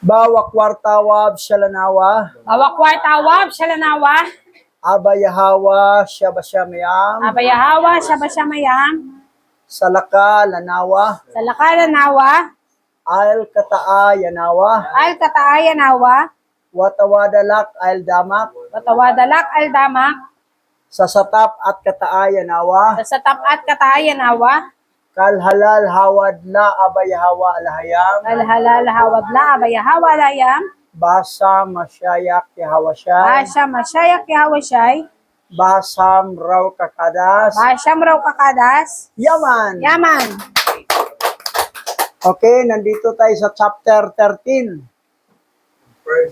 Bawa kwartawab shalanawa, Awak-wartawab, Shalanawa, abayahawa shabashamayam, Abayahawa, Shabashamayam, salaka lanawa, Salakalanawa, al kataa yanawa, Al-Kataayanawa, watawadalak al damak, Watawadalak Al-Damak, sasatap at kataa yanawa, Sasatap at Kataayanawa, kalhalal hawadla abayahawa alahayam, Al-Halal Hawadla, Abayahawa Layam, basa masyayak yahawashay, Basha Mashayak Yahwashay, basam raw kakadas, Basham Raw Kakadas, yaman. Yaman. Okay, nandito tayo sa chapter 13.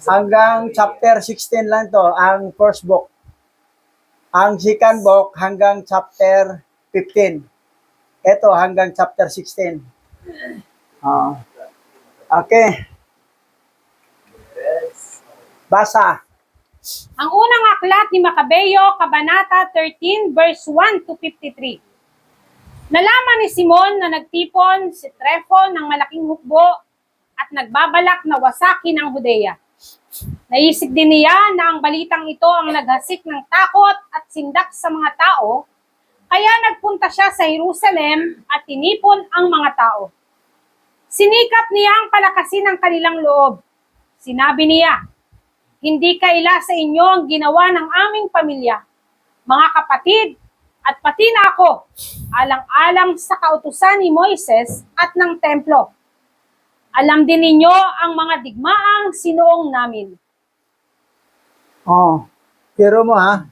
Hanggang chapter 16 lang to, ang first book. Ang second book hanggang chapter 15. Ito hanggang chapter 16. Okay. Basa. Ang unang aklat ni Macabeo, Kabanata 13, verse 1 to 53. Nalaman ni Simon na nagtipon si Trefo ng malaking hukbo at nagbabalak na wasakin ang Judea. Naisip din niya na ang balitang ito ang naghasik ng takot at sindak sa mga tao, kaya nagpunta siya sa Jerusalem at tinipon ang mga tao. Sinikap niya ang palakasin ng kanilang loob. Sinabi niya, "Hindi kaila sa inyo ang ginawa ng aming pamilya, mga kapatid, at pati na ako, alang-alang sa kautusan ni Moises at ng templo. Alam din ninyo ang mga digmaang sinuong namin." Pero mo ha,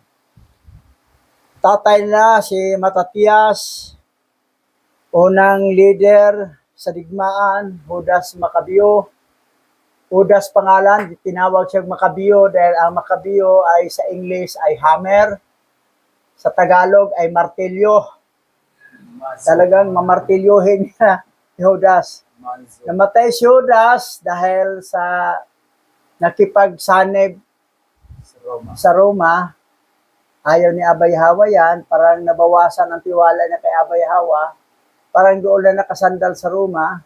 tatay na si Matatias, unang leader sa digmaan, Judas Macabeo. Judas pangalan, tinawag siyang Macabeo dahil ang Macabeo ay sa English ay hammer, sa Tagalog ay martilyo. Talagang mamartilyohin niya si Judas. Namatay si Judas dahil sa nakipagsanib sa Roma. Ayaw ni Abayhawa yan, parang nabawasan ang tiwala niya kay Abayhawa, parang doon na nakasandal sa Roma,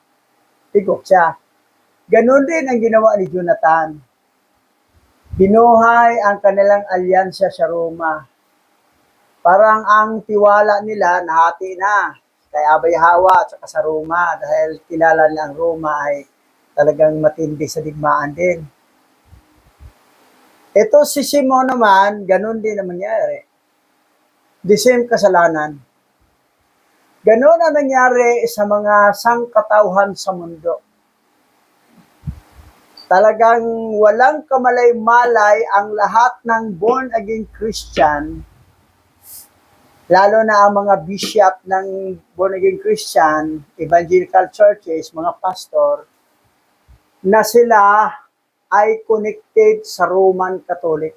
tigok siya. Ganon din ang ginawa ni Jonathan. Binuhay ang kanilang alyansya sa Roma. Parang ang tiwala nila nahati na kay Abayhawa at saka sa Roma dahil kilala nila ang Roma ay talagang matindi sa digmaan din. Ito si Simon naman, ganun din ang nangyari. The same kasalanan. Ganun ang nangyari sa mga sangkatauhan sa mundo. Talagang walang kamalay-malay ang lahat ng born-again Christian, lalo na ang mga bishop ng born-again Christian, evangelical churches, mga pastor, na sila ay connected sa Roman Catholic.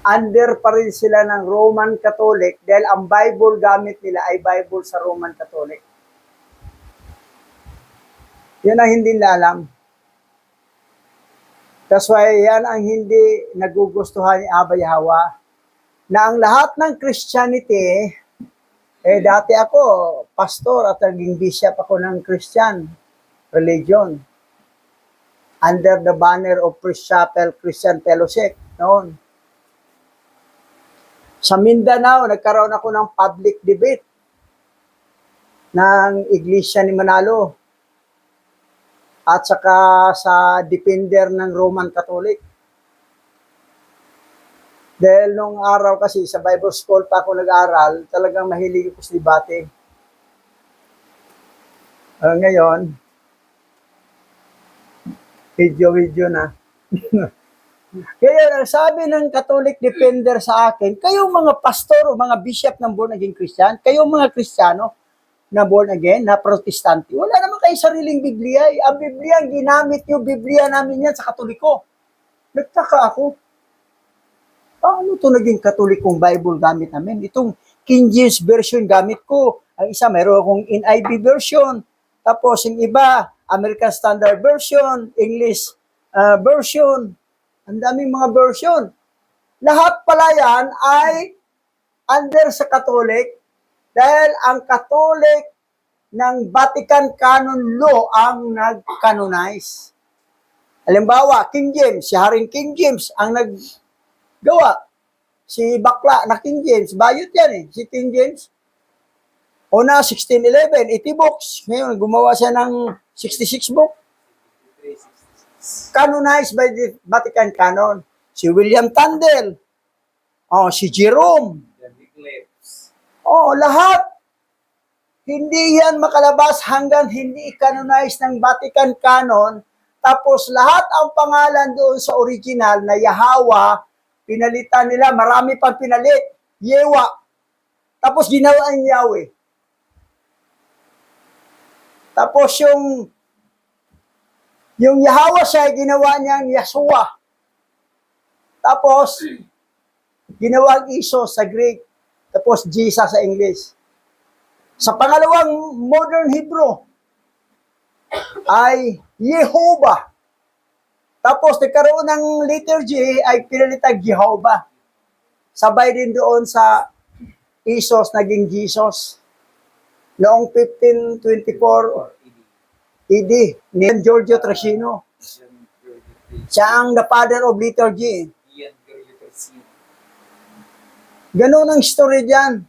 Under pa rin sila ng Roman Catholic dahil ang Bible gamit nila ay Bible sa Roman Catholic. Yan ang hindi nila alam. That's why yan ang hindi nagugustuhan ni Abayhawa. Na ang lahat ng Christianity, dati ako, pastor at naging bishop ako ng Christian religion. Under the banner of First Chapel Christian Fellowship noon. Sa Mindanao, nagkaroon ako ng public debate ng Iglesia ni Manalo at saka sa defender ng Roman Catholic. Dahil nung araw kasi sa Bible School pa ako nag-aral, talagang mahilig ako sa debate. Ngayon, video na. Kaya sabi ng Catholic defender sa akin, kayong mga pastor o mga bishop ng born-again Christian, kayong mga Kristiyano na born-again, na protestante, wala naman kayong sariling Biblia. Ang Biblia, ang ginamit nyo, Biblia namin yan sa Katoliko. Nagtaka ako. Paano ito naging Katolikong Bible gamit namin? Itong King James Version gamit ko. Ang isa, mayroon akong NIV version. Tapos yung iba, American Standard Version, English version. Ang daming mga version. Lahat pala yan ay under sa Catholic dahil ang Catholic ng Vatican Canon Law ang nag-canonize. Halimbawa, King James, si Haring King James ang naggawa. Si bakla na King James, bayot yan eh, si King James. Una, 1611, 80 books. Ngayon, gumawa siya ng 66 book. Canonized by the Vatican Canon. Si William Tyndale. Si Jerome. Lahat. Hindi yan makalabas hanggang hindi canonize ng Vatican Canon. Tapos lahat ang pangalan doon sa original na Yahweh, pinalitan nila, marami pang pinalit. Yewa. Tapos ginawa ang Yahweh. Tapos yung Yahweh siya, ginawa niyang Yeshua. Tapos, ginawang Isos sa Greek. Tapos, Jesus sa English. Sa pangalawang modern Hebrew, ay Yehovah. Tapos, nagkaroon ng liturgy, ay pinalitag Jehovah. Sabay din doon sa Isos, naging Jesus. Noong 1524, AD, ni Giorgio Tracino. Siya ang the father of liturgy. Ganun ang story diyan.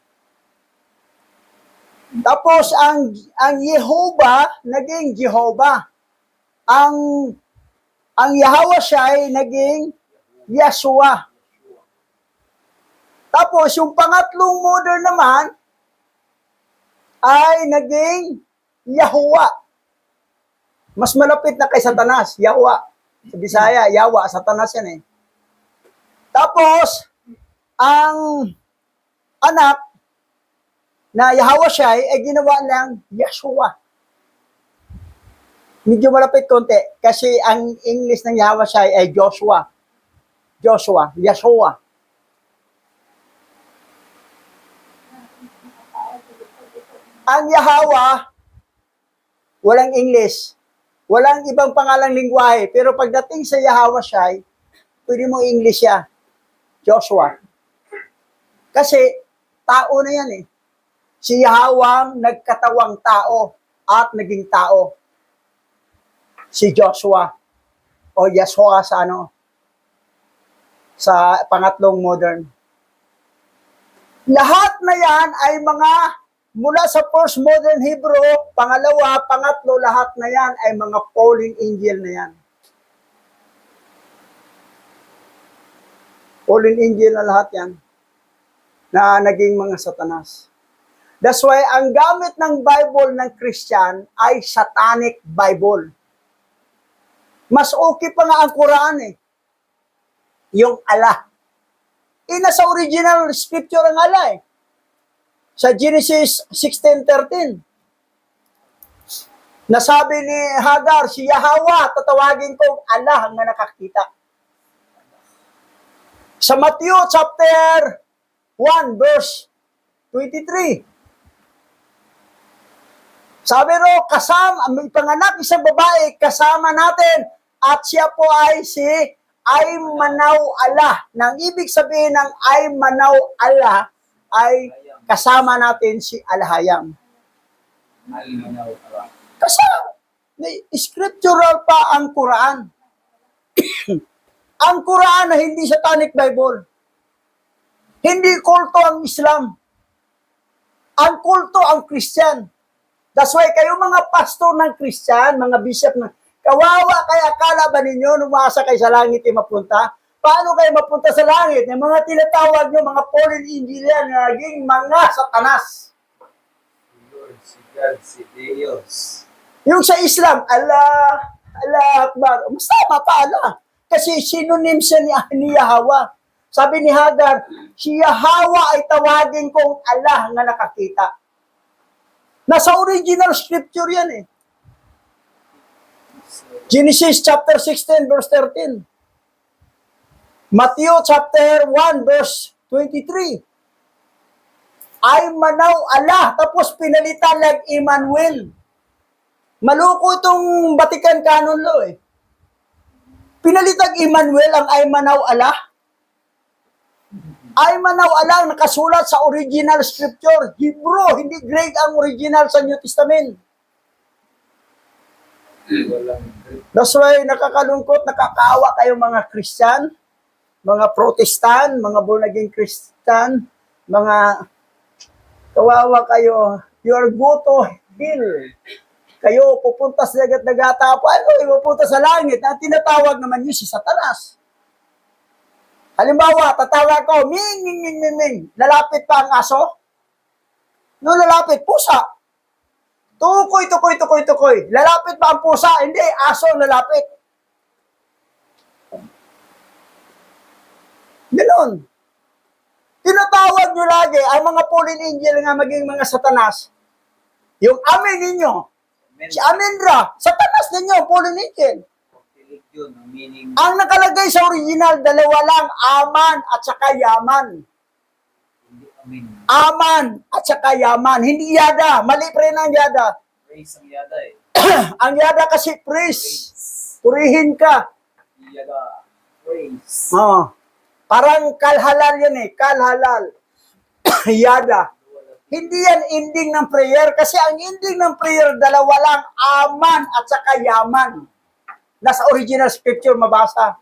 Tapos ang Yehovah naging Jehovah. Ang Yahweh siya ay naging Yeshua. Tapos yung pangatlong modern naman ay naging Yahuwah. Mas malapit na kay Satanas, Yahweh. Sa Bisaya, Yahweh, Satanas yan eh. Tapos, ang anak na Yahweh siya ay ginawa lang Yeshua. Medyo malapit konti kasi ang English ng Yahweh siya ay Joshua. Yeshua. Ang Yahweh, walang English. Walang ibang pangalang lingwahe. Pero pagdating sa Yahweh siya, pwede mo English siya. Joshua. Kasi, tao na yan eh. Si Yahweh nagkatawang tao at naging tao. Si Joshua. O Yeshua sa pangatlong modern. Lahat na yan ay mga mula sa first modern Hebrew, pangalawa, pangatlo, lahat na yan ay mga fallen angel na yan. Fallen angel na lahat yan na naging mga Satanas. That's why ang gamit ng Bible ng Christian ay Satanic Bible. Mas okay pa nga ang Quran eh. Yung Allah. Nasa original scripture ang Allah eh. Sa Genesis 16:13. Nasabi ni Hagar, si Yahweh, tatawagin ko Allah ang nakakita. Sa Matthew chapter 1 verse 23. Sabi ro, may panganak isang babae, kasama natin, at siya po ay ay manaw Allah. Nang ibig sabihin ng ay manaw Allah, ay kasama natin si Alhayam. Kasi scriptural pa ang Quran. Ang Quran na hindi Satanic Bible. Hindi kulto ang Islam. Ang kulto ang Christian. That's why kayo mga pastor ng Christian, mga bishop na kawawa kaya akala ba ninyo umasa kayo sa langit ay mapunta? Paano kayo mapunta sa langit? Yung mga tinatawag nyo, mga fallen angel yan, naging mga Satanas. Lord, si God, si Dios. Yung sa Islam, Allah Akbar. Mas tama pa Allah. Kasi synonym siya ni Yahweh. Sabi ni Hagar, si Yahweh ay tawagin kong Allah na nakakita. Nasa original scripture yan eh. Genesis chapter 16 verse 13. Matthew chapter 1 verse 23. Ay manaw Allah, tapos pinalitan lang Emmanuel. Maluko itong Vatican Canon Law eh. Pinalitag Emmanuel ang ay manaw Allah. ay manaw-alang nakasulat sa original scripture. Hebrew, hindi Greek ang original sa New Testament. Walang That's why nakakalungkot, nakakaawa kayo mga Christian, mga Protestant, mga born-again Christian, mga kawawa kayo. You are go to hell. Kayo pupunta sa dagat-dagata. Paano pupunta sa langit? Ang tinatawag naman yun si Satanas. Halimbawa, tatawag ko, ming, ming, ming, ming, ming. Lalapit pa ang aso? No, lalapit, pusa. Tukoy, tukoy, tukoy, tukoy. Lalapit pa ang pusa? Hindi, aso lalapit. Ganon. Tinatawag nyo lagi ang mga fallen angel nga maging mga Satanas. Yung amen ninyo, amen. si Amendra, Satanas ninyo, fallen angel. Yun, ang meaning. Ang nakalagay sa original, dalawa lang, aman at saka yaman. Hindi amen. Aman at saka yaman. Hindi yada. Mali pa rin ang yada. Praise ang yada eh. Ang yada kasi praise. Purihin ka. Yada. Praise. Oh. Parang kalhalal yan eh. Kalhalal. Yada. Hindi yan ending ng prayer. Kasi ang ending ng prayer, dalawa lang, aman at saka yaman. Nasa original scripture mabasa.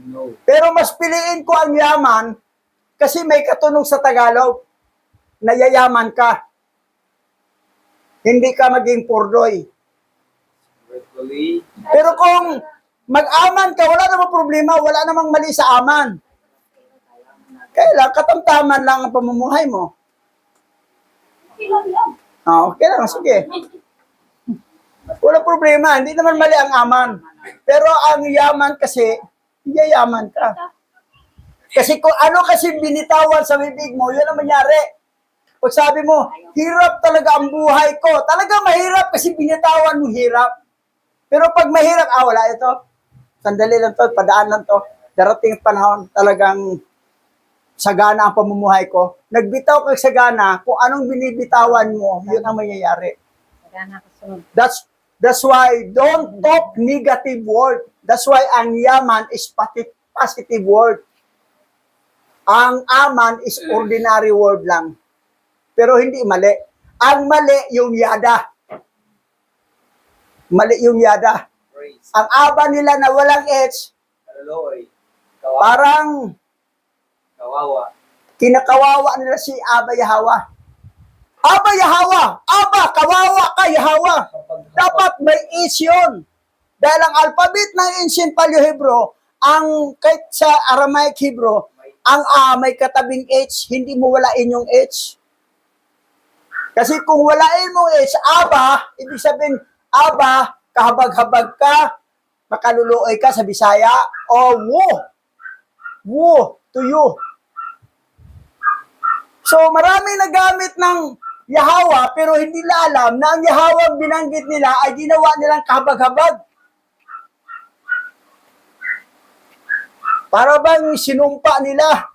No. Pero mas piliin ko ang yaman kasi may katunog sa Tagalog. Nayayaman ka. Hindi ka maging purdoy. Virtually. Pero kung mag-aman ka, wala namang problema, wala namang mali sa aman. Kailan, katamtaman lang ang pamumuhay mo. Okay lang, sige. Wala problema, hindi naman mali ang aman. Pero ang yaman kasi, yayaman ka. Kasi kung ano kasi binitawan sa bibig mo, yun ang mangyari. Pag sabi mo, hirap talaga ang buhay ko. Talaga mahirap kasi binitawan mo hirap. Pero pag mahirap, wala ito. Sandali lang to, padaan lang to. Darating panahon, talagang sagana ang pamumuhay ko. Nagbitaw ka sagana, kung anong binibitawan mo, yun ang mangyayari. That's why don't talk negative word. That's why ang yaman is positive word. Ang aman is ordinary word lang. Pero hindi mali. Ang mali yung yada. Mali yung yada. Praise. Ang aba nila na walang H, Kaloy. parang Kawawa. kinakawawa nila si Aba Yahawa. Aba Yahawa! Aba! Kawawa ka Yahawa! Dapat may H yun. Dahil ang alphabet ng ancient Paleo-Hebrew, ang kahit sa Aramaic Hebrew, ang A may katabing H, hindi mo walain yung H. Kasi kung walain mo H, Aba, ibig sabihin, Aba, kahabag-habag ka, makaluluoy ka sa Bisaya, o wo to you. So maraming nagamit ng Yahawa, pero hindi nila alam na ang Yahawa ang binanggit nila ay ginawa nilang kahabag-habag. Para bang sinumpa nila.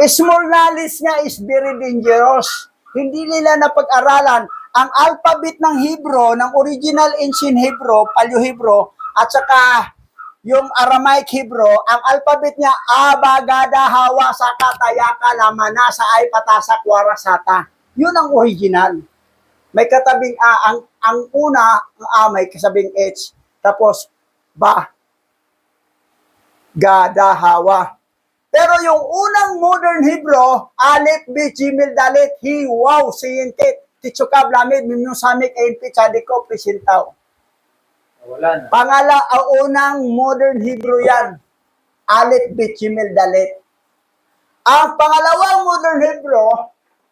Small knowledge nga is very dangerous. Hindi nila napag-aralan ang alphabet ng Hebrew, ng original ancient Hebrew, Paleo-Hebrew, at saka yung Aramaic Hebrew, ang alphabet niya, Abagada, Hawa, Saka, Tayaka, Lamana, Saay, Patasa, Kwara, Sata. Yun ang original. May katabing A. Ang una, ang A may kasabing H. Tapos, Ba, Gada, Hawa. Pero yung unang modern Hebrew, Aleph, B, Gimel, Dalet, Hi, Wow, Sin, Ket, Titsukab, Lamed, Mimnusamik, Enpi, Chadiko, Presintaw. Wala na. Ang unang modern Hebrew yan. Aleph, Bet, Gimel, Dalet. Ang pangalawang modern Hebrew,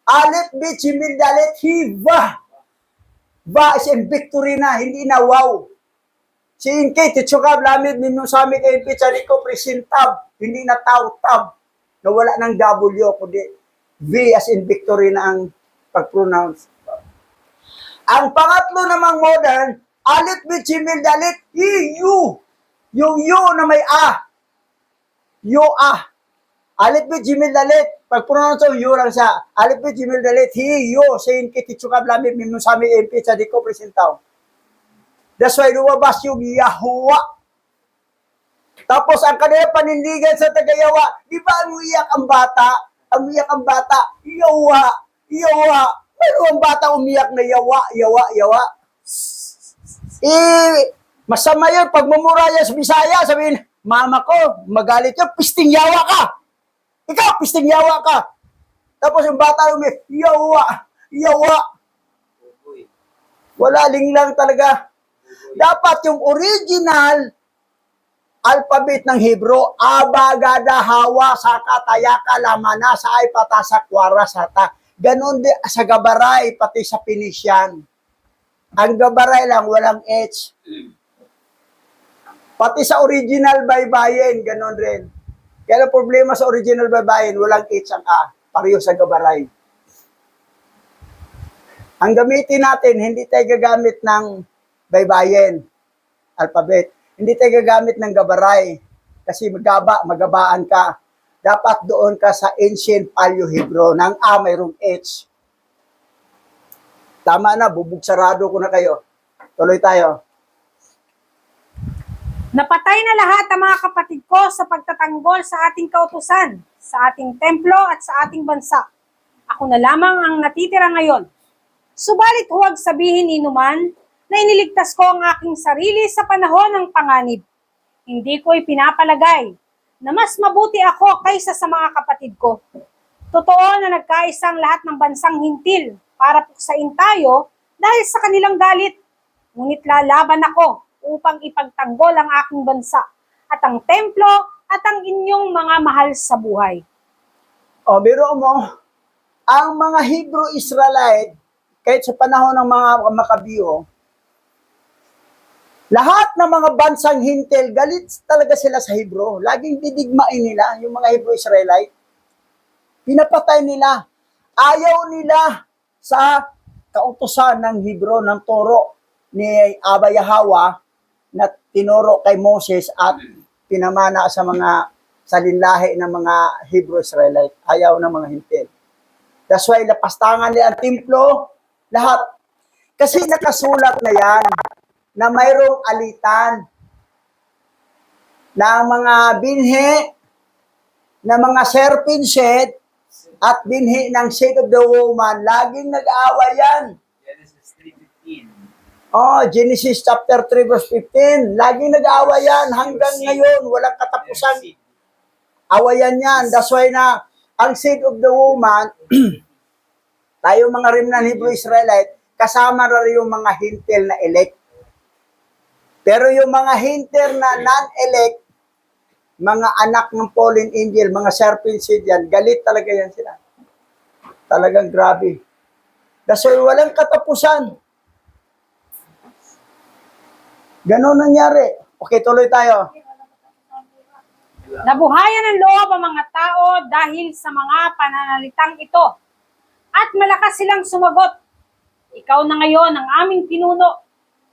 Aleph, Bet, Gimel, Dalet, Hi, Va. Va is in victory na, hindi na wow. Si Inke, Titsukab, Lamid, Minusami, Enpi, Chadiko, Presintab. Hindi na Taw-Tab. Nawala ng W, kundi V as in victory na ang pag-pronounce. Ang pangatlo namang modern, Alit, Bet, Gimel, Dalet, I, U. Yung U na may A. U, A. Alit, Bet, Gimel, Dalet. Pag-pronounce yung U lang siya. Alit, Bet, Gimel, Dalet, Hi, U. Sayin, Kititsukab, Lamid, Minusami, MP, Chadiko, Presintaw. That's why lumabas yung Yahuwah. Tapos ang kanilang panindigan sa Tagayawa, di ba ang umiyak ang bata? Ang umiyak ang bata, yawa, yawa. Pero ang bata umiyak na yawa, yawa, yawa. Masama yun. Pag mamuraya sa Bisaya, sabihin, mama ko, magalit yun, pisting yawa ka. Ikaw, pisting yawa ka. Tapos yung bata umiyak, yawa, yawa. Uy. Wala linglang talaga. Dapat yung original alphabet ng Hebro, abagada, hawa, saka, tayaka, lamana, saay, patasak, wara, sata. Ganon din sa Gabaray, pati sa Pinisian. Ang Gabaray lang, walang H. Pati sa original baybayin, ganon rin. Kaya ang problema sa original baybayin, walang H ang A. Pareho sa Gabaray. Ang gamitin natin, hindi tayo gagamit ng baybayin, alphabet. Hindi tayo gagamit ng Gabaray kasi magabaan ka. Dapat doon ka sa ancient Paleo-Hebrew ng A mayroong H. Tama na, bubugsarado ko na kayo. Tuloy tayo. Napatay na lahat ang mga kapatid ko sa pagtatanggol sa ating kautusan, sa ating templo at sa ating bansa. Ako na lamang ang natitira ngayon. Subalit huwag sabihin inuman na iniligtas ko ang aking sarili sa panahon ng panganib. Hindi ko ipinapalagay na mas mabuti ako kaysa sa mga kapatid ko. Totoo na nagkaisang lahat ng bansang hintil para puksain tayo dahil sa kanilang galit. Ngunit lalaban ako upang ipagtanggol ang aking bansa at ang templo at ang inyong mga mahal sa buhay. O, biro mo, ang mga Hebrew Israelite, kahit sa panahon ng mga Makabiyo, lahat ng mga bansang hintil, galit talaga sila sa Hebrew. Laging didigmain nila, yung mga Hebrew Israelite. Pinapatay nila. Ayaw nila sa kautusan ng Hebrew, ng turo ni Abba Yahweh na tinuro kay Moses at pinamana sa mga salinlahi ng mga Hebrew Israelite. Ayaw ng mga hintil. That's why napastangan nila ang templo, lahat. Kasi nakasulat na yan na mayroong alitan na mga binhi na mga serpent shed at binhi ng seed of the woman. Laging nag-aaway yan. Genesis 3:15. Oh, Genesis chapter 3 verse 15. Laging nag-aaway yan hanggang ngayon. Walang katapusan. Awayan yan. That's why na ang seed of the woman, tayo mga remnant Hebrew Israelite, kasama na rin yung mga hintil na elect. Pero yung mga hintil na non-elect, mga anak ng fallen angel, mga serpent seed yan, galit talaga yan sila. Talagang grabe. That's why walang katapusan. Ganon nangyari. Okay, tuloy tayo. Nabuhayan ng loob ang mga tao dahil sa mga pananalitang ito. At malakas silang sumagot, ikaw na ngayon ang aming pinuno,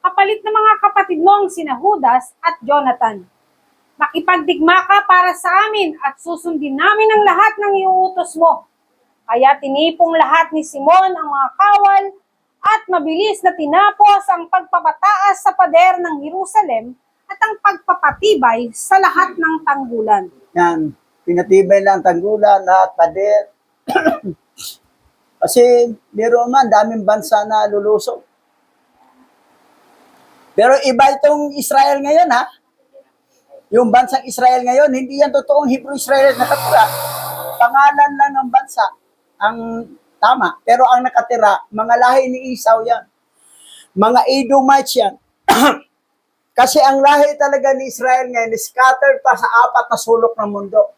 kapalit ng mga kapatid mo ang sina Judas at Jonathan. Makipagdigma ka para sa amin at susundin namin ang lahat ng iuutos mo. Kaya tinipong lahat ni Simon ang mga kawal at mabilis na tinapos ang pagpapataas sa pader ng Jerusalem at ang pagpapatibay sa lahat ng tanggulan. Yan, pinatibay lang tanggulan, lahat, pader. Kasi, meron man, daming bansa na lulusog. Pero iba itong Israel ngayon, ha? Yung bansang Israel ngayon, hindi yan totoong Hebrew Israel nakatira. Pangalan lang ng bansa ang tama. Pero ang nakatira, mga lahi ni Esau yan. Mga Edomites yan. Kasi ang lahi talaga ni Israel ngayon, scattered pa sa 4 na sulok ng mundo.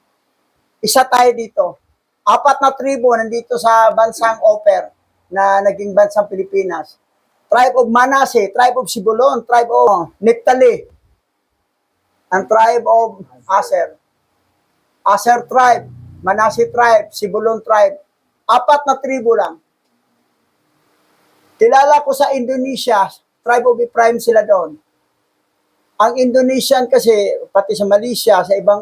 Isa tayo dito. 4 na tribo nandito sa bansang Oper na naging bansang Pilipinas. Tribe of Manasseh, tribe of Sibulon, tribe of Naphtali, ang tribe of Aser. Aser tribe, Manasseh tribe, Sibulon tribe. 4 na tribo lang. Kilala ko sa Indonesia, tribe of Ephraim sila doon. Ang Indonesian kasi, pati sa Malaysia, sa ibang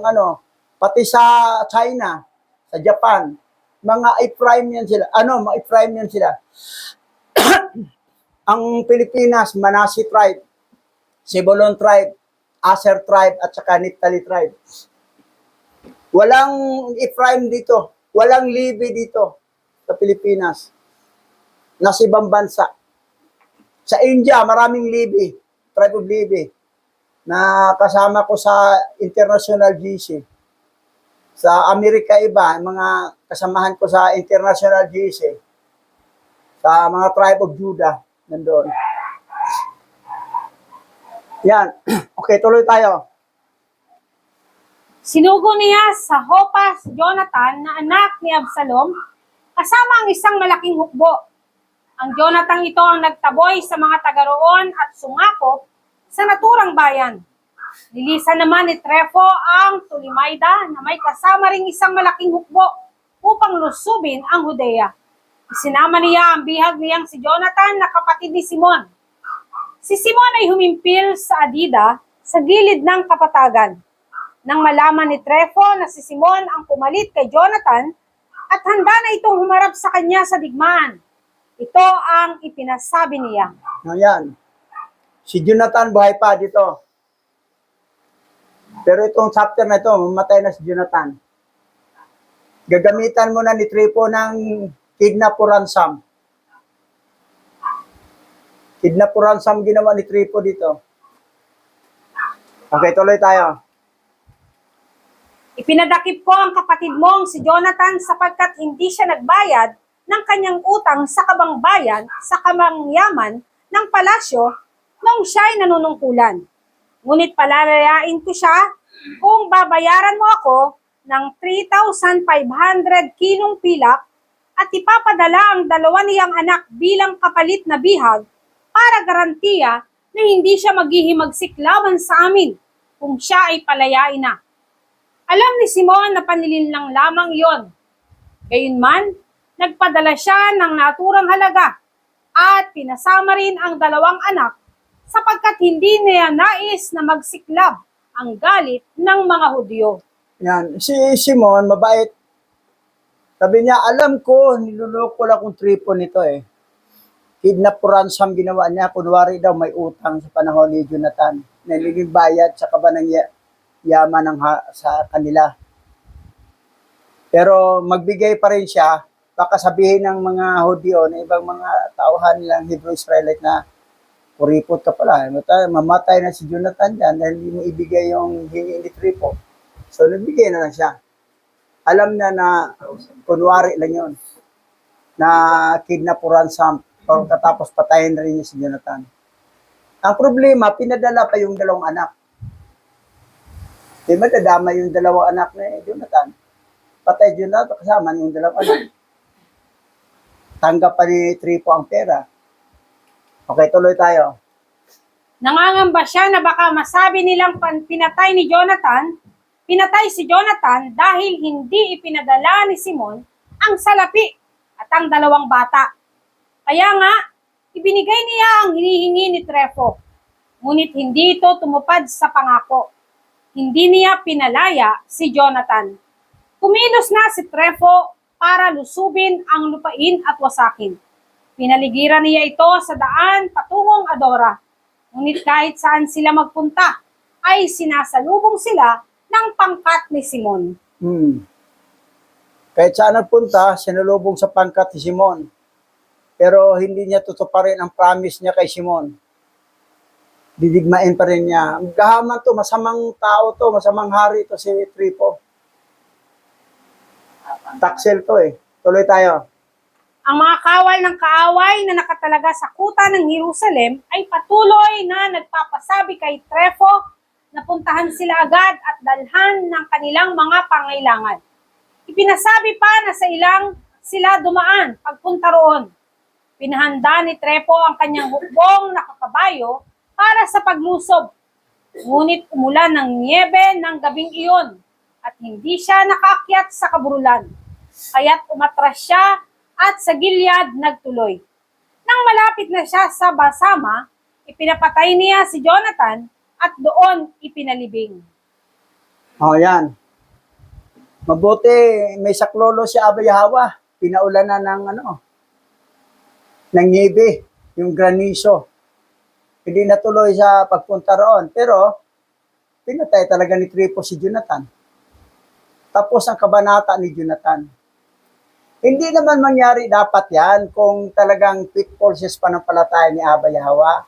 pati sa China, sa Japan, mga Ephraim yan sila. Mga Ephraim yan sila. Ang Pilipinas, Manasseh tribe, Sibulon tribe, Aser tribe at saka Naphtali tribe. Walang Ephraim dito. Walang Levi dito sa Pilipinas. Nasa ibang bansa. Sa India, maraming Levi, tribe of Levi, na kasama ko sa International GC. Sa Amerika iba, mga kasamahan ko sa International GC. Sa mga tribe of Judah, nandoon. Yan. Okay, tuloy tayo. Sinugo niya sa Hopas Jonathan na anak ni Absalom kasama ang isang malaking hukbo. Ang Jonathan ito ang nagtaboy sa mga taga-roon at sumakop sa naturang bayan. Nilisan naman ni Trefo ang Tulimaida na may kasama ring isang malaking hukbo upang lusubin ang Judea. Isinama niya ang bihag niyang si Jonathan na kapatid ni Simon. Si Simon ay humimpil sa Adida sa gilid ng kapatagan. Nang malaman ni Trefo na si Simon ang pumalit kay Jonathan at handa na itong humarap sa kanya sa digmaan, ito ang ipinasabi niya. Ayan. Si Jonathan buhay pa dito. Pero itong chapter na ito, mamatay na si Jonathan. Gagamitan mo na ni Trefo ng kidnap o ransom. Kidnap o ransom ginawa ni Trefo dito. Okay, tuloy tayo. Ipinadakip ko ang kapatid mong si Jonathan sapagkat hindi siya nagbayad ng kanyang utang sa kabangbayan sa kamangyaman ng palasyo nung siya'y nanunungkulan. Ngunit palalayain ko siya kung babayaran mo ako ng 3,500 kilong pilak at ipapadala ang dalawa niyang anak bilang kapalit na bihag para garantiya na hindi siya maghihimagsik laban sa amin kung siya ay palayain na. Alam ni Simon na panlilinlang lamang iyon. Gayunman, nagpadala siya ng naturang halaga at pinasama rin ang dalawang anak sapagkat hindi niya nais na magsiklab ang galit ng mga Hudyo. Yan. Si Simon, mabait. Sabi niya, alam ko, niluloko lang kung Trefo nito eh. Kidnap o ransom ginawa niya. Kunwari daw may utang sa panahon ni Jonathan. Nagiging bayad sa kabanang yaman sa kanila. Pero magbigay pa rin siya, baka sabihin ng mga Hudyo na ibang mga tauhan nilang Hebrew Israelite na kuripot ka pala. Mamatay na si Jonathan dyan dahil hindi mo ibigay yung hingi ni Trefo. So nagbigay na lang siya. Alam na kunwari lang yun na kidnap o ransom o katapos patayin na rin niya si Jonathan. Ang problema, pinadala pa yung dalawang anak. Di ba dadama yung dalawang anak ni Jonathan? Patay Jonathan, kasama yung dalawang anak. Tanggap pa ni Trefo ang pera. Okay, tuloy tayo. Nangangamba siya na baka masabi nilang pinatay si Jonathan dahil hindi ipinadala ni Simon ang salapi at ang dalawang bata. Kaya nga, ibinigay niya ang hinihingi ni Trefo. Ngunit hindi ito tumupad sa pangako. Hindi niya pinalaya si Jonathan. Kumilos na si Trefo para lusubin ang lupain at wasakin. Pinaligiran niya ito sa daan patungong Adora. Ngunit kahit saan sila magpunta, ay sinasalubong sila ng pangkat ni Simon. Kahit saan nagpunta, sinalubong sa pangkat ni Simon. Pero hindi niya tutuparin ang promise niya kay Simon. Didigmain pa rin niya. Gahaman to, masamang tao to, masamang hari to si Trefo. Taksel to eh. Tuloy tayo. Ang mga kawal ng kaaway na nakatalaga sa kuta ng Jerusalem ay patuloy na nagpapasabi kay Trefo na puntahan sila agad at dalhan ng kanilang mga pangailangan. Ipinasabi pa na sa ilang sila dumaan pagpunta roon. Pinahanda ni Trefo ang kanyang hukbong na kakabayo para sa paglusob. Ngunit umulan ng niebe ng gabing iyon at hindi siya nakaakyat sa kaburulan. Kaya't umatras siya at sa Gilead nagtuloy. Nang malapit na siya sa Basama, ipinapatay niya si Jonathan at doon ipinalibing. Yan. Mabuti, may saklolo si Abayahawa. Pinaulan na ng niebe, yung granizo. Hindi natuloy sa pagpunta roon. Pero, pinatay talaga ni Tripo si Jonathan. Tapos ang kabanata ni Jonathan. Hindi naman mangyari dapat yan kung talagang pitfall sa pananampalataya ni Abba Yahweh.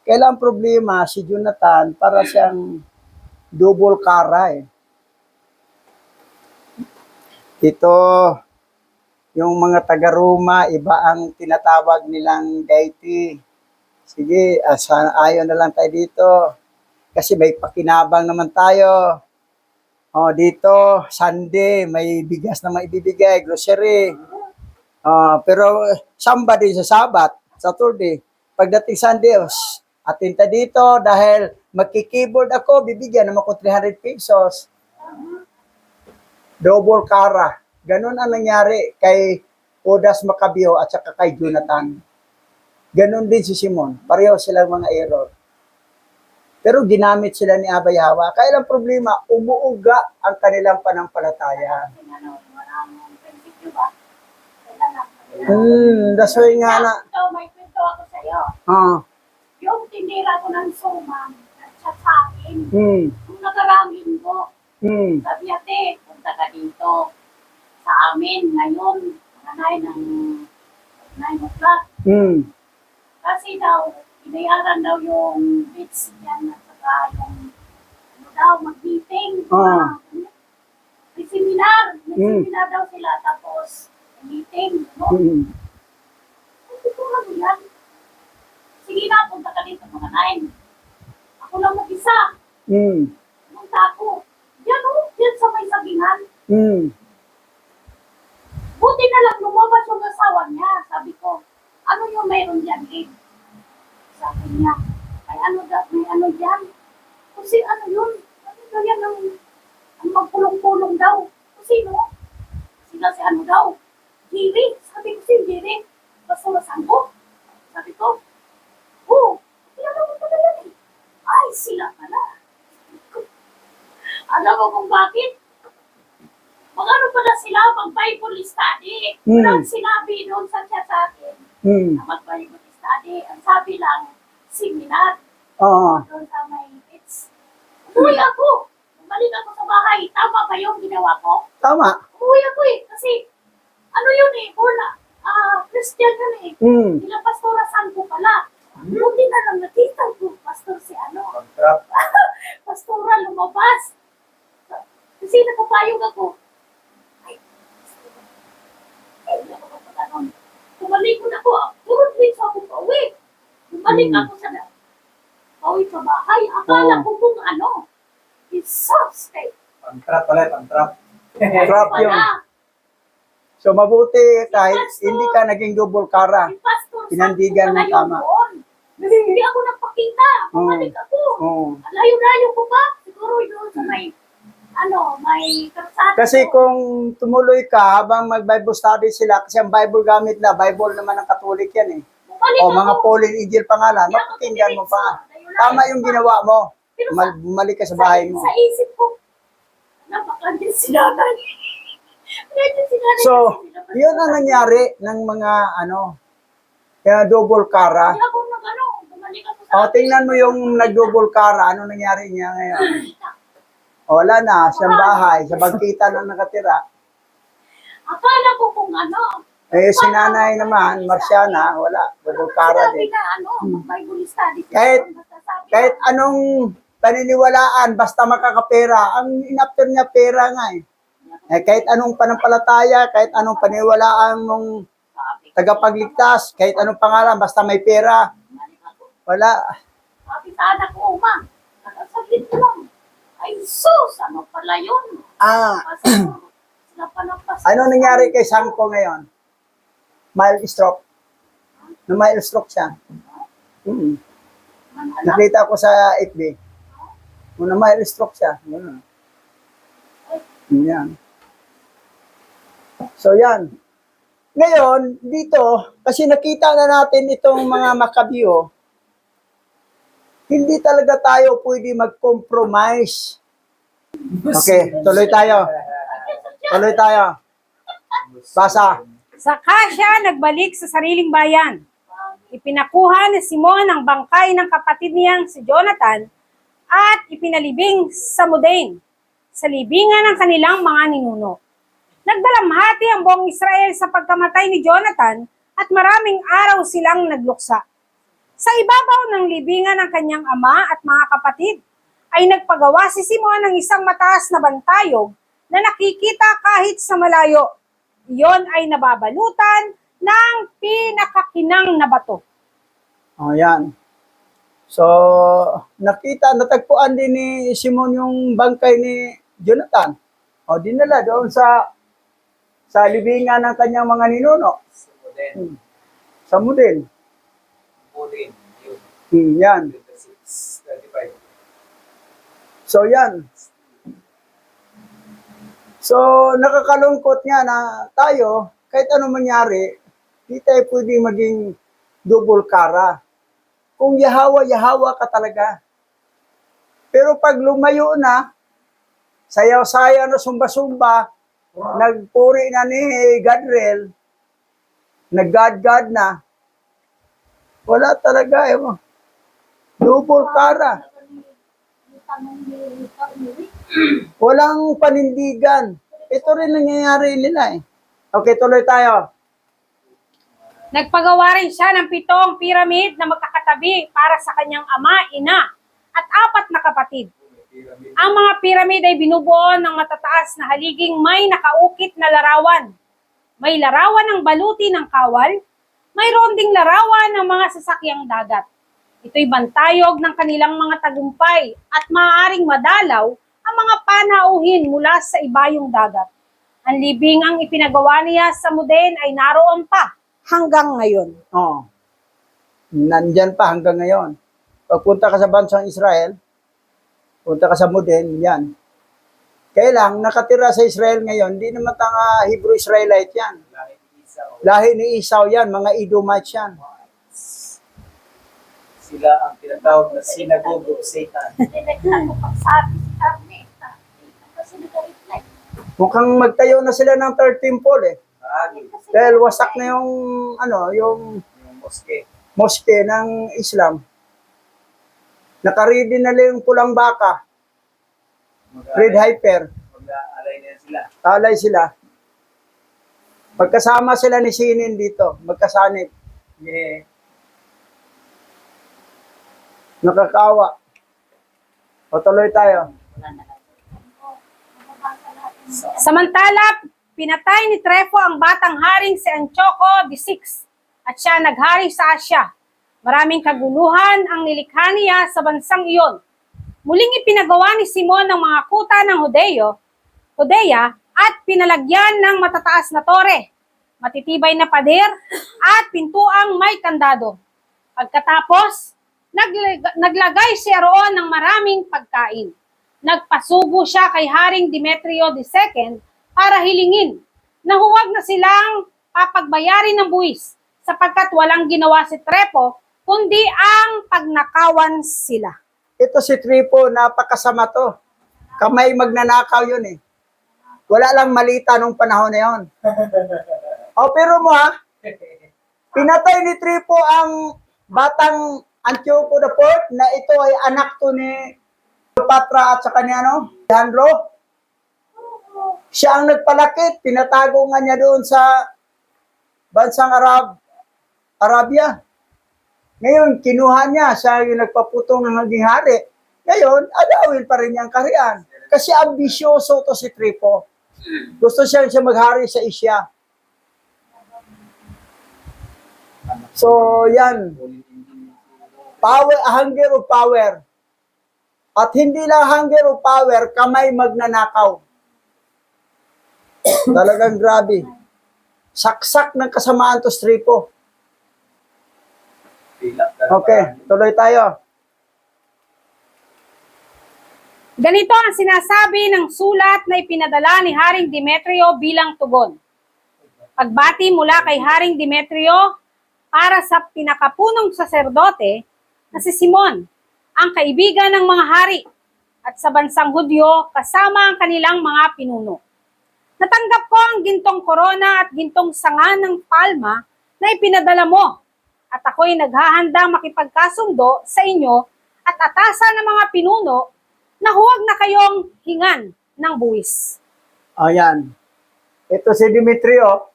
Kailang problema si Jonathan para siyang double kara eh. Ito, yung mga taga-Roma, iba ang tinatawag nilang deity. Sige, ayaw na lang tayo dito. Kasi may pakinabang naman tayo. Oh, dito, Sunday, may bigas na maibibigay, grocery. Pero samba din sa Sabat, Saturday. Pagdating Sunday, atinta dito dahil magki-keyboard ako, bibigyan naman ko 300 pesos. Double kara. Ganun ang nangyari kay Odas Macabeo at saka kay Jonathan. Ganun din si Simon. Pareho silang mga error. Pero ginamit sila ni Abba Yahweh. Kaya lang problema, umuuga ang kanilang panampalataya. That's why nga na. Ito, may kwento ako sa'yo. Ah, Yung tinira ko ng sumang at sa akin, hmm, yung nakarangin ko, hmm, sabi ate, punta ka dito sa amin ngayon, mga 9 o'clock. hmm, Kasi daw, inayaran daw yung bits niyan at saka yung ano daw, mag-meeting. May seminar. May seminar daw sila tapos meeting. No? hmm, Hindi ko ano yan. Sige na, punta ka dito mga 9. Ako lang mag-isa. hmm, Punta ako. Yan o, yan sa may sabingan. hmm. Buti na lang lumabas yung asawa niya. Sabi ko, ano yung mayroon dyan, Abe? Sabi niya, may ano dyan. Kasi ano yun? Ano daw yan ang magpulong-pulong daw. Kasi no? Sila si ano daw? Jerry. Sabi ko si Jerry. Basurasan ko. Sabi ko, oh, kilala mo pala yan eh. Ay, sila pala. Alam mo kung bakit? Mag-ano pala sila, mag-Bible study. Walang sinabi doon sa chat sa akin na mag-Bible study. Ang sabi lang, seminar. Doon sa may kids. Umuwi ako. Bumalik ako sa bahay. Tama ba yung ginawa ko? Tama. Umuwi ako eh. Kasi, ano yun eh, Christian yun eh. Nila Pastora Santo pala. Buti na lang nakita ko, Pastor si ano. Pastora lumabas. Kasi nakapayog ako. Hindi ako magpaganon. Bumalik ko na ako. 2 weeks ako pauwi. Bumalik ako sa pauwi sa bahay. Akala ko kung ano. It's so straight. Pang-trap pala, pang-trap. Trap yun. So mabuti kahit hindi ka naging double kara. Yung pastor, Pinandigan mo sakto pala tama. yun doon. Hindi ako nagpakita. Bumalik ako. Oo. Layo-layo ko pa. Siguro doon sa may may karsada. Kasi kung tumuloy ka habang mag-Bible study sila, kasi ang Bible gamit na, Bible naman ng Katolik yan eh. Bumalik O ako. mga Pauline Injil pangalan, Hindi ako mapakinggan mo pa. pinipiso. Tama yung ginawa mo. Pero Bumalik ka sa bahay mo. Sa isip ko, napakandil si nanay. Medyo si nanay So, kasi nilabas yun ko. ang nangyari ng mga kaya double kara. Kaya ako bumalik ako sa O, tingnan mo yung nag-double kara, ano nangyari niya ngayon? O, wala na, siyang bahay, sa bangkita na nakatira. Akala ko kung ano. Eh, si nanay naman, Marciana, wala, double kara Sabi din. na Bible study. Kahit- Basta sabi Kahit anong paniniwalaan, basta makakapera, ang inafter niya pera nga eh. Kahit anong panampalataya, kahit anong paniwalaan mong sabi, tagapagligtas, kahit anong pangalan, basta may pera, bumalik ako. wala. Sabi sa anak ko, ma, nakasaglit ko lang. Ay, sus, ano pala yun? Pastor, sila pa ng pastor. Ano nangyari kay Sangko ngayon? Mild stroke. Na mild stroke siya. Manhalap. Nakita ko sa FB. Na mild stroke siya. Yan. So yan. Ngayon, dito, kasi nakita na natin itong mga Macabeo, hindi talaga tayo pwede mag-compromise. Okay, tuloy tayo. Tuloy tayo. Basa. Saka siya nagbalik sa sariling bayan. Ipinakuha ni Simon ang bangkay ng kapatid niyang si Jonathan at ipinalibing sa Modain, sa libingan ng kanilang mga ninuno. Nagdalamhati ang buong Israel sa pagkamatay ni Jonathan at maraming araw silang nagluksa. Sa ibabaw ng libingan ng kanyang ama at mga kapatid, ay nagpagawa si Simon ng isang mataas na bantayog na nakikita kahit sa malayo. Iyon ay nababalutan ng pinakakinang na bato. O, yan. So, natagpuan din ni Simon yung bangkay ni Jonathan. O, dinala doon sa libingan ng kanyang mga ninuno. Sumuden. Sa Mudin. Mudin. Yun. Yan. 26, 35. So, yan. So, nakakalungkot nga na tayo, kahit ano mangyari, di tayo pwedeng maging double kara. Kung yahawa ka talaga. Pero pag lumayo na, sayaw-sayaw na sumba-sumba, nagpuri na ni Gadriel, nag-God na, wala talaga. Double kara. Walang panindigan. Ito rin nangyayari nila eh. Okay, tuloy tayo. Nagpagawa rin siya ng 7 piramid na magkakatabi para sa kanyang ama, ina, at 4 na kapatid. Ang mga piramid ay binubuo ng matataas na haliging may nakaukit na larawan. May larawan ng baluti ng kawal, mayroon ding larawan ng mga sasakyang dagat. Ito'y bantayog ng kanilang mga tagumpay at maaaring madalaw ang mga panauhin mula sa ibayong dagat. Ang libing ang ipinagawa niya sa Modain ay naroon pa hanggang ngayon. Oh. Nandyan pa hanggang ngayon. Pagpunta ka sa bansang Israel, punta ka sa Mudin, yan. Kaya lang, nakatira sa Israel ngayon, hindi naman tanga Hebrew Israelite yan. Lahi ni Esau. Lahi ni Esau yan, mga Edomites yan. Sila ang tinatawag na synagogue of Satan. Direkta ko pagsabi si Carmen. Kasi nag-reply. Mukhang magtayo na sila ng third temple eh. Maagi. Dahil wasak na yung, yung Yung mosque. mosque ng Islam. Nakaredy na lang yung pulang baka, red hyper, Mag-aalay na sila. talay sila. Magkasama sila ni Sinin dito, magkasanib. Yeah. Nakakawa. O tuloy tayo. Samantala, pinatay ni Trefo ang batang haring si Antioco VI at siya naghari sa Asya. Maraming kaguluhan ang nilikha niya sa bansang iyon. Muling ipinagawa ni Simon ng mga kuta ng Judea at pinalagyan ng matataas na tore, matitibay na pader at pintuang may kandado. Pagkatapos, naglagay siya roon ng maraming pagkain. Nagpasubo siya kay Haring Demetrio II para hilingin na huwag na silang papagbayarin ng buwis sapagkat walang ginawa si Trefo kundi ang pagnakawan sila. Ito si Tripo, napakasama to. Kamay magnanakaw yun eh. Wala lang malita nung panahon na yun. O pero mo ha, pinatay ni Tripo ang batang Antioco IV na ito ay anak to ni Cleopatra at saka ni Alejandro. Siya ang nagpalakit, pinatago nga niya doon sa bansang Arabia. Ngayon, kinuha niya, siya yung nagpaputong ng naging hari. Ngayon, adawin pa rin niya ang kaharian. Kasi ambisyoso to si Tripo. Gusto siya maghari sa Asia. So, yan. Power, hunger of power. At hindi lang hunger of power, kamay magnanakaw. Talagang grabe. Saksak ng kasamaan to Tripo. Okay, tuloy tayo. Ganito ang sinasabi ng sulat na ipinadala ni Haring Demetrio bilang tugon. Pagbati mula kay Haring Demetrio para sa pinakapunong saserdote na si Simon, ang kaibigan ng mga hari, at sa bansang Hudyo kasama ang kanilang mga pinuno. Natanggap ko ang gintong korona at gintong sanga ng palma na ipinadala mo, at ako'y naghahanda makipagkasundo sa inyo at atasan ng mga pinuno na huwag na kayong hingan ng buwis. Ayan. Ito si Demetrio.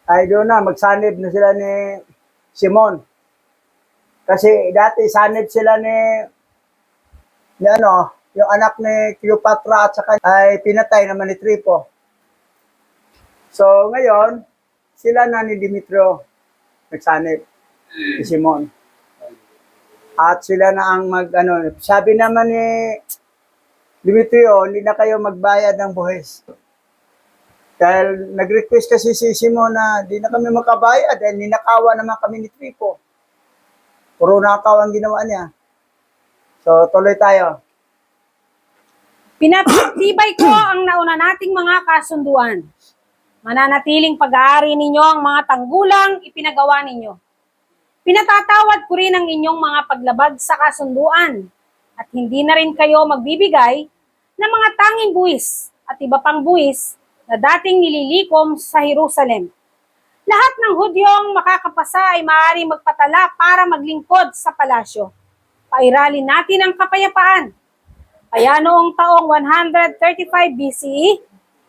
Ay doon na, magsanib na sila ni Simon. Kasi dati sanib sila ni ano, yung anak ni Cleopatra at saka ay pinatay naman ni Tripo. So ngayon, sila na ni Demetrio nagsanib ni Simon. At sila na ang sabi naman ni Demetrio, hindi na kayo magbayad ng buhis. Dahil nag-request kasi si Simon na hindi na kami makabayad dahil ninakawa naman kami ni Tripo. Puro nakaw ang ginawa niya. So, tuloy tayo. Pinatibay ko ang nauna nating mga kasunduan. Mananatiling pag-aari ninyo ang mga tanggulang ipinagawa ninyo. Pinatatawad ko rin ang inyong mga paglabag sa kasunduan at hindi na rin kayo magbibigay ng mga tanging buwis at iba pang buwis na dating nililikom sa Jerusalem. Lahat ng Hudyong makakapasa ay maaaring magpatala para maglingkod sa palasyo. Pairalin natin ang kapayapaan. Kaya noong taong 135 BCE,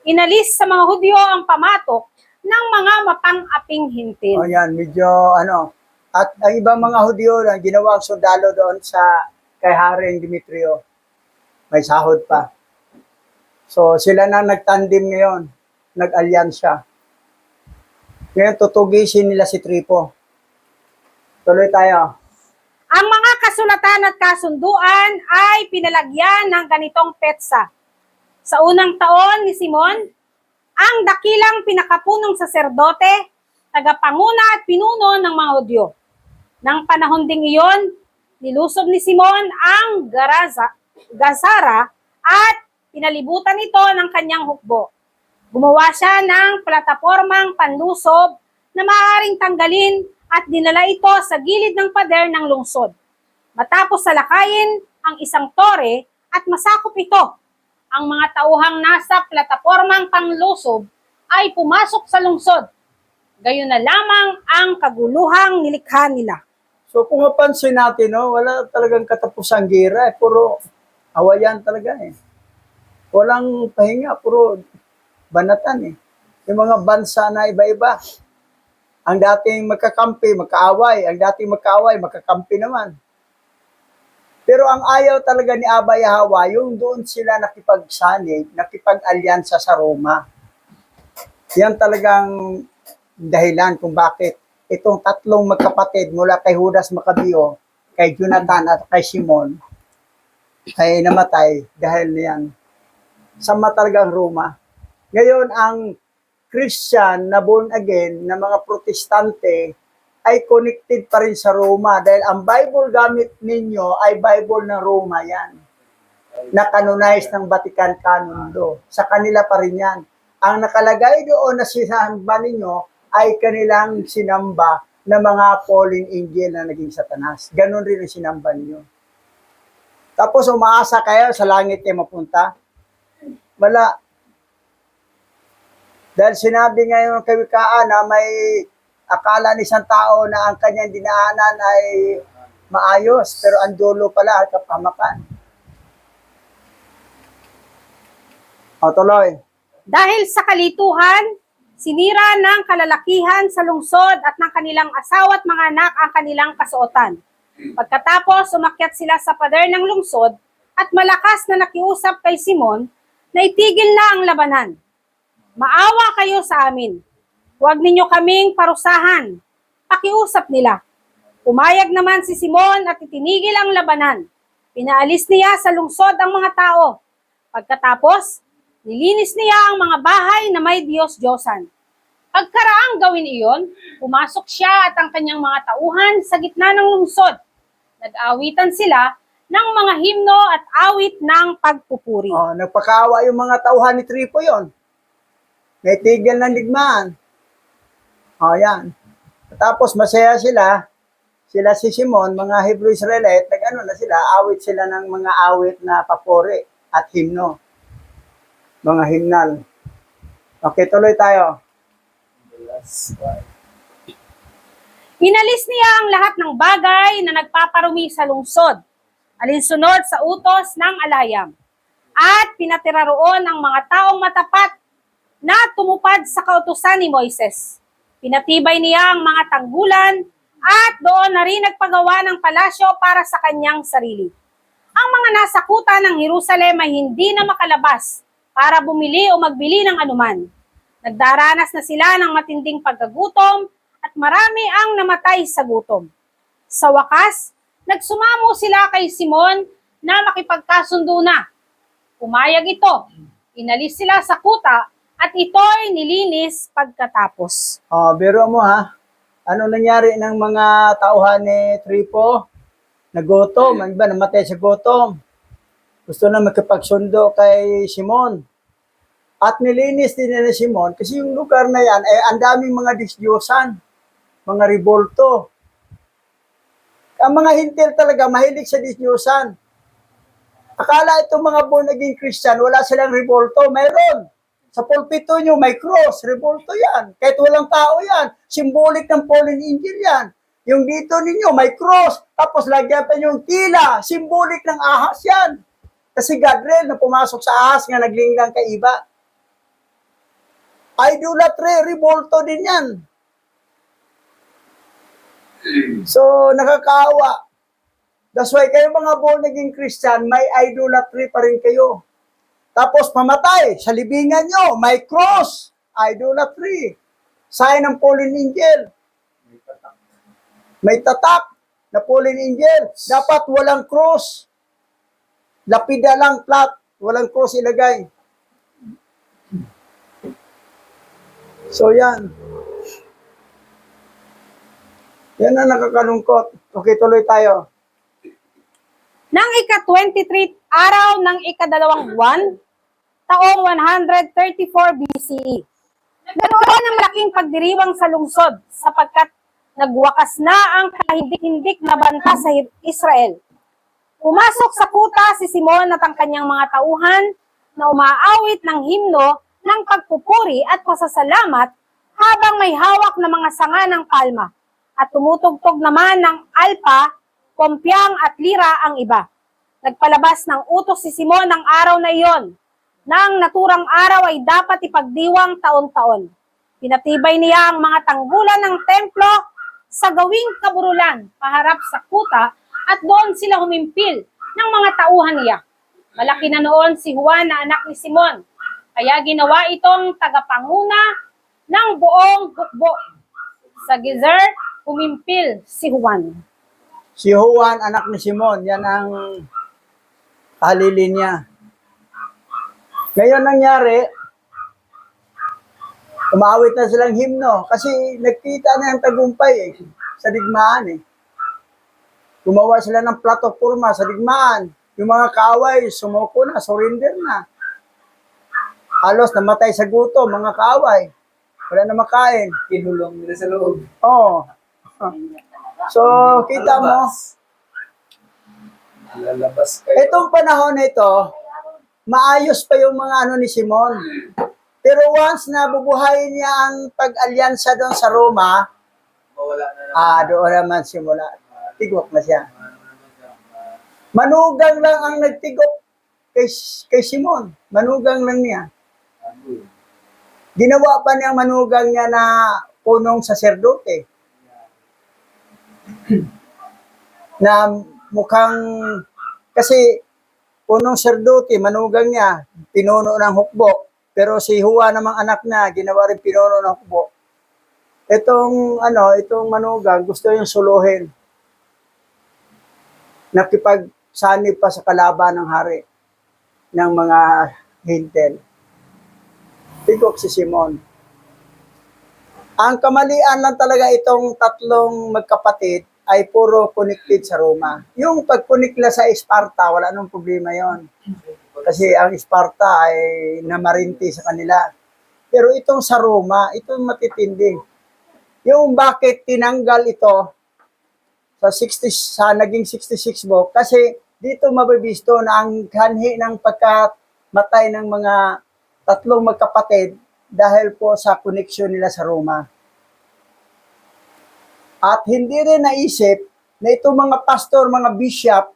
inalis sa mga Hudyo ang pamatok ng mga mapang-aping hintil. O yan, medyo At ang ibang mga Hudyo na ginawang sundalo doon sa kay Haring Demetrio. May sahod pa. So sila na nagtandim ngayon. Nag-alyansya. Ngayon tutugisin nila si Tripo. Tuloy tayo. Ang mga kasulatan at kasunduan ay pinalagyan ng ganitong petsa. Sa unang taon ni Simon, ang dakilang pinakapunong saserdote, tagapanguna at pinuno ng mga Hudyo. Nang panahon ding iyon, nilusob ni Simon ang Gazara at pinalibutan ito ng kanyang hukbo. Gumawa siya ng platapormang panlusob na maaaring tanggalin at dinala ito sa gilid ng pader ng lungsod. Matapos salakayin ang isang tore at masakop ito, ang mga tauhang nasa platapormang panglusob ay pumasok sa lungsod. Gayon na lamang ang kaguluhang nilikha nila. So kung mapansin natin, wala talagang katapusang gira. Puro awayan talaga eh. Walang pahinga, puro banatan eh. Yung mga bansa na iba-iba. Ang dating magkakampi, magkaaway. Ang dating magkaaway, magkakampi naman. Pero ang ayaw talaga ni Abba Yahweh, yung doon sila nakipagsanib, nakipag-alyansa sa Roma. Yan talagang dahilan kung bakit itong tatlong magkapatid mula kay Judas Maccabeo, kay Jonathan at kay Simon ay namatay dahil niyan. Sama talagang Roma. Ngayon, ang Christian na born again, na mga protestante, ay connected pa rin sa Roma dahil ang Bible gamit ninyo ay Bible ng Roma yan. Na canonized ng Vatican Canon do. Sa kanila pa rin yan. Ang nakalagay doon na sinamba ninyo ay kanilang sinamba na mga fallen angel na naging satanas. Ganon rin ang sinamba ninyo. Tapos umaasa kayo sa langit kayo mapunta. Wala. Dahil sinabi ngayon ng kawikaan na may akala ni isang tao na ang kanyang dinaanan ay maayos, pero ang dulo pala ay kapahamakan. O, tuloy. Dahil sa kalituhan, sinira ng kalalakihan sa lungsod at ng kanilang asawa at mga anak ang kanilang kasuotan. Pagkatapos, umakyat sila sa pader ng lungsod at malakas na nakiusap kay Simon na itigil na ang labanan. Maawa kayo sa amin. Huwag ninyo kaming parusahan. Pakiusap nila. Pumayag naman si Simon at itinigil ang labanan. Pinaalis niya sa lungsod ang mga tao. Pagkatapos, nilinis niya ang mga bahay na may Diyos-Diyosan. Pagkaraang gawin iyon, pumasok siya at ang kanyang mga tauhan sa gitna ng lungsod. Nag-awitan sila ng mga himno at awit ng pagpupuri. O, nagpakaawa yung mga tauhan ni Tripo yon. Naitigil ng ligmaan. O, yan. Tapos masaya sila. Sila si Simon, mga Hebrew Israelite, na sila, awit sila ng mga awit na papuri at himno. Mga himnal. Okay, tuloy tayo. Inalis niya ang lahat ng bagay na nagpaparumi sa lungsod, alinsunod sa utos ng alayam, at pinatira roon ang mga taong matapat na tumupad sa kautusan ni Moises. Pinatibay niya ang mga tanggulan at doon na rin nagpagawa ng palasyo para sa kanyang sarili. Ang mga nasa kuta ng Jerusalem ay hindi na makalabas para bumili o magbili ng anuman. Nagdaranas na sila ng matinding pagkagutom at marami ang namatay sa gutom. Sa wakas, nagsumamo sila kay Simon na makipagkasundo na. Pumayag ito. Inalis sila sa kuta at ito'y nilinis pagkatapos. Biro mo ha, ano nangyari ng mga tauhan ni Tripo? Nagutom, ang iba namatay sa gutom. Gusto na makipagsundo kay Simon. At nilinis din ni Simon kasi yung lugar na yan ay ang daming mga disyosan, mga revolto. Ang mga hintil talaga mahilig sa disyosan. Akala itong mga born again Christian, wala silang revolto. Mayroon. Sa pulpito nyo, may cross. Revolto yan. Kahit walang tao yan. Symbolic ng Pauline Angel yan. Yung dito ninyo, may cross. Tapos lagyan pa yung tila. Symbolic ng ahas yan. Kasi Gadriel na pumasok sa ahas nga naglinglang kay iba. Idolatry, revolto din yan. So, nakakaawa. That's why kayo mga born again Christian, may idolatry pa rin kayo. Tapos pamatay, sa libingan nyo, may cross, idolatry. Sign ng Pauline Angel. May tatak na Pauline Angel. Dapat walang cross. Lapida lang, flat. Walang cross ilagay. So yan. Yan ang nakakalungkot. Okay, tuloy tayo. Nang ika-23 araw ng ika-2 buwan, taong 134 BCE. Nagkaroon ng malaking pagdiriwang sa lungsod sapagkat nagwakas na ang kahindik-hindik na banta sa Israel. Pumasok sa kuta si Simon at ang kanyang mga tauhan na umaawit ng himno ng pagpupuri at pasasalamat habang may hawak na mga sanga ng palma at tumutugtog naman ng alpa, kompyang at lira ang iba. Nagpalabas ng utos si Simon ng araw na iyon na ang naturang araw ay dapat ipagdiwang taon-taon. Pinatibay niya ang mga tanggulan ng templo sa gawing kaburulan paharap sa kuta at doon sila humimpil ng mga tauhan niya. Malaki na noon si Juan na anak ni Simon, kaya ginawa itong tagapanguna ng buong hukbo. Sa Gezer, humimpil si Juan. Si Juan, anak ni Simon, yan ang halili niya. Ngayon nangyari, umawit na silang himno kasi nagkita na yung tagumpay sa digmaan Gumawa sila ng platforma sa digmaan. Yung mga kaaway, sumuko na, surrender na. Halos namatay sa gutom, mga kaaway. Wala na makain. Kinulong nila sa loob. Oo. So, kita mo, Lalabas kayo. itong panahon na ito, maayos pa yung mga ano ni Simon. Pero once na bubuhayin niya ang pag-alyansa doon sa Roma, Mawala na naman. doon naman simula. Tigok na siya. Manugang lang ang nagtigok kay Simon. Manugang lang niya. Ginawa pa niyang manugang niya na punong saserdote. Na mukhang, kasi punong saserdote, manugang niya, pinuno ng hukbo. Pero si Juan namang anak na, ginawa rin pinuno ng hukbo. Itong manugang, gusto yung suluhin. Nakipagsanib pa sa kalaban ng hari ng mga hintel. Tigok si Simon. Ang kamalian lang talaga itong tatlong magkapatid ay puro connected sa Roma. Yung pag-connect sa Sparta, wala nang problema yon. Kasi ang Sparta ay namarinti sa kanila. Pero itong sa Roma, itong matitinding. Yung bakit tinanggal ito sa naging 66 book, kasi dito mabibisto na ang kanhi ng pagkamatay ng mga tatlong magkapatid dahil po sa connection nila sa Roma. At hindi rin naisip na itong mga pastor, mga bishop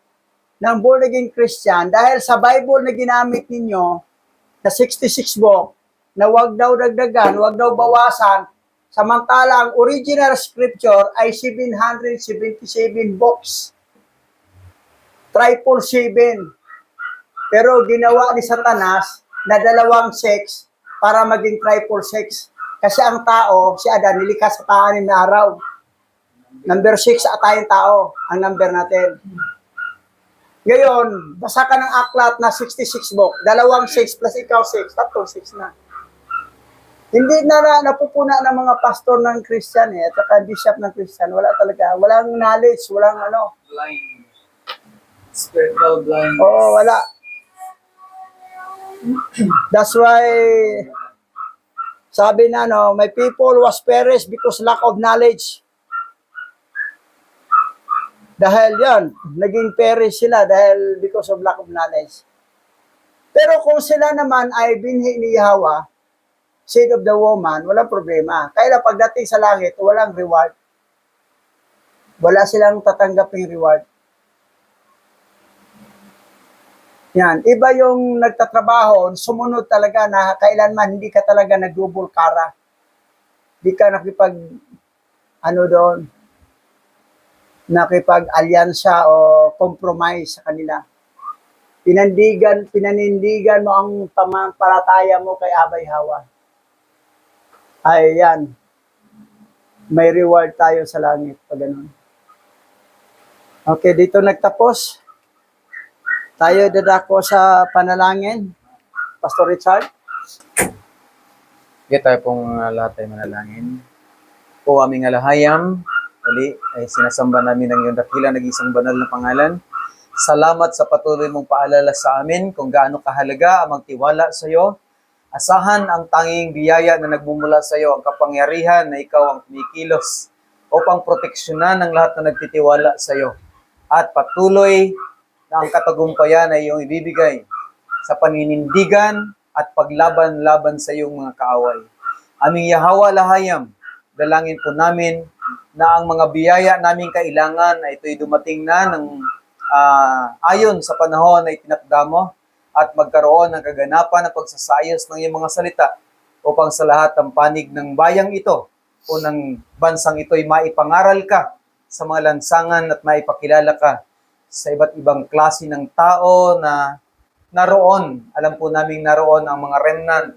ng born again Christian, dahil sa Bible na ginamit ninyo, na 66 book, na wag daw dagdagan, wag daw bawasan, samantala ang original scripture ay 777 books. 777. Pero ginawa ni Satanas na 2 para maging 666. Kasi ang tao, si Adan, nilikha sa paanim na araw. Number 6 tayong tao, ang number natin. Ngayon, basa ka ng aklat na 66 book, 6 plus ikaw 6, 6 na. Hindi na napupuna ng mga pastor ng Christian at saka bishop ng Christian. Wala talaga. Walang knowledge, walang ano. Blind. Spiritual blind. Oo, wala. That's why, sabi na, no, my people was perished because lack of knowledge. Dahil yan, naging perish sila dahil because of lack of knowledge. Pero kung sila naman ay binhi ni Yahweh, seed of the woman, walang problema. Kaya lang pagdating sa langit, walang reward. Wala silang tatanggaping reward. Yan. Iba yung nagtatrabaho, sumunod talaga na kailanman hindi ka talaga nag-double kara. Hindi ka nakipag-alyansya o compromise sa kanila. Pinanindigan mo ang pamampalataya mo kay Abay Hawa. Ay, yan. May reward tayo sa langit pag ganun. Okay, dito nagtapos. Tayo dadako sa panalangin. Pastor Richard. Okay, tayo pong lahat ay manalangin. O aming alahayam, uli ay sinasamba namin ang iyong dakila, nag-isang banal na pangalan. Salamat sa patuloy mong paalala sa amin kung gaano kahalaga ang magtiwala sa iyo. Asahan ang tanging biyaya na nagmumula sa iyo, ang kapangyarihan na ikaw ang kumikilos upang proteksyonan ang lahat na nagtitiwala sa iyo. At patuloy na ang katagumpayan ay iyong ibibigay sa paninindigan at paglaban-laban sa iyong mga kaaway. Aming Yahweh Lahayam, dalangin po namin na ang mga biyaya naming kailangan ay ito'y dumating na ng ayon sa panahon na itinakda mo at magkaroon ng kaganapan ng pagsasayos ng iyong mga salita upang sa lahat ng panig ng bayang ito o ng bansang ito'y maipangaral ka sa mga lansangan at maipakilala ka sa iba't ibang klase ng tao na naroon. Alam po namin naroon ang mga remnant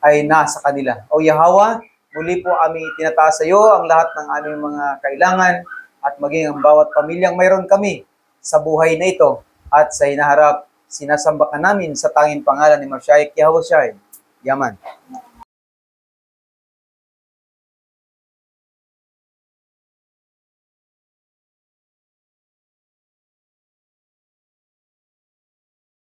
ay nasa kanila. O Yahweh, muli po aming itinataas sa iyo ang lahat ng aming mga kailangan at maging ang bawat pamilyang mayroon kami sa buhay na ito at sa hinaharap, sinasamba ka namin sa tanging pangalan ni Mashiach Yahushua. Yaman.